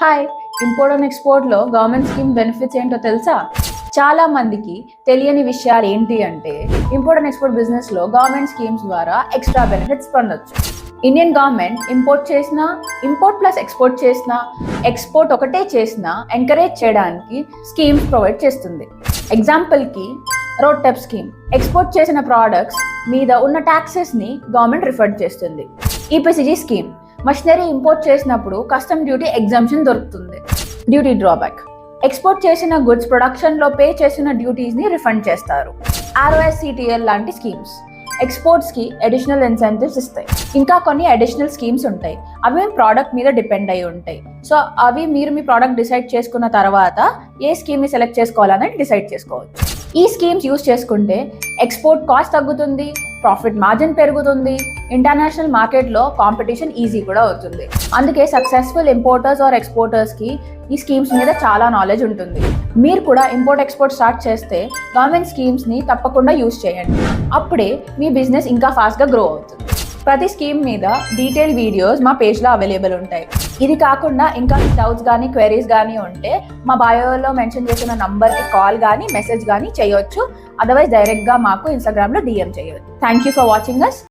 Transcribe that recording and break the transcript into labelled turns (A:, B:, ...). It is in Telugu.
A: హాయ్, ఇంపోర్ట్ అండ్ ఎక్స్పోర్ట్లో గవర్నమెంట్ స్కీమ్ బెనిఫిట్స్ ఏంటో తెలుసా? చాలా మందికి తెలియని విషయాలు ఏంటి అంటే ఇంపోర్ట్ అండ్ ఎక్స్పోర్ట్ బిజినెస్లో గవర్నమెంట్ స్కీమ్స్ ద్వారా ఎక్స్ట్రా బెనిఫిట్స్ పొందొచ్చు. ఇండియన్ గవర్నమెంట్ ఇంపోర్ట్ చేసినా, ఇంపోర్ట్ ప్లస్ ఎక్స్పోర్ట్ చేసినా, ఎక్స్పోర్ట్ ఒకటే చేసినా ఎంకరేజ్ చేయడానికి స్కీమ్స్ ప్రొవైడ్ చేస్తుంది. ఎగ్జాంపుల్కి రోడ్ టెప్ స్కీమ్ ఎక్స్పోర్ట్ చేసిన ప్రోడక్ట్స్ మీద ఉన్న ట్యాక్సెస్ని గవర్నమెంట్ రిఫండ్ చేస్తుంది. ఈపీసీజీ స్కీమ్ మషినరీ ఇంపోర్ట్ చేసినప్పుడు కస్టమ్ డ్యూటీ ఎగ్జామ్షన్ దొరుకుతుంది. డ్యూటీ డ్రాబ్యాక్ ఎక్స్పోర్ట్ చేసిన గుడ్స్ ప్రొడక్షన్లో పే చేసిన డ్యూటీస్ని రిఫండ్ చేస్తారు. ఆర్ఓఎస్సిటిఎల్ లాంటి స్కీమ్స్ ఎక్స్పోర్ట్స్కి అడిషనల్ ఇన్సెంటివ్స్ ఇస్తాయి. ఇంకా కొన్ని అడిషనల్ స్కీమ్స్ ఉంటాయి, అవి మీ ప్రోడక్ట్ మీద డిపెండ్ అయి ఉంటాయి. సో అవి మీరు మీ ప్రోడక్ట్ డిసైడ్ చేసుకున్న తర్వాత ఏ స్కీమ్ని సెలెక్ట్ చేసుకోవాలని డిసైడ్ చేసుకోవచ్చు. ఈ స్కీమ్స్ యూస్ చేసుకుంటే ఎక్స్పోర్ట్ కాస్ట్ తగ్గుతుంది, ప్రాఫిట్ మార్జిన్ పెరుగుతుంది, ఇంటర్నేషనల్ మార్కెట్లో కాంపిటీషన్ ఈజీ కూడా అవుతుంది. అందుకే సక్సెస్ఫుల్ ఇంపోర్టర్స్ ఆర్ ఎక్స్పోర్టర్స్కి ఈ స్కీమ్స్ మీద చాలా నాలెడ్జ్ ఉంటుంది. మీరు కూడా ఇంపోర్ట్ ఎక్స్పోర్ట్ స్టార్ట్ చేస్తే గవర్నమెంట్ స్కీమ్స్ని తప్పకుండా యూస్ చేయండి. అప్పుడే మీ బిజినెస్ ఇంకా ఫాస్ట్గా గ్రో అవుతుంది. ప్రతి స్కీమ్ మీద డీటెయిల్ వీడియోస్ మా పేజ్లో అవైలబుల్ ఉంటాయి. ఇది కాకుండా ఇంకా డౌట్స్ కానీ క్వైరీస్ కానీ ఉంటే మా బయోలో మెన్షన్ చేసిన నంబర్కి కాల్ కానీ మెసేజ్ కానీ చేయొచ్చు. అదర్వైజ్ డైరెక్ట్గా మాకు ఇన్స్టాగ్రామ్లో DM చేయొచ్చు. Thank you for watching us.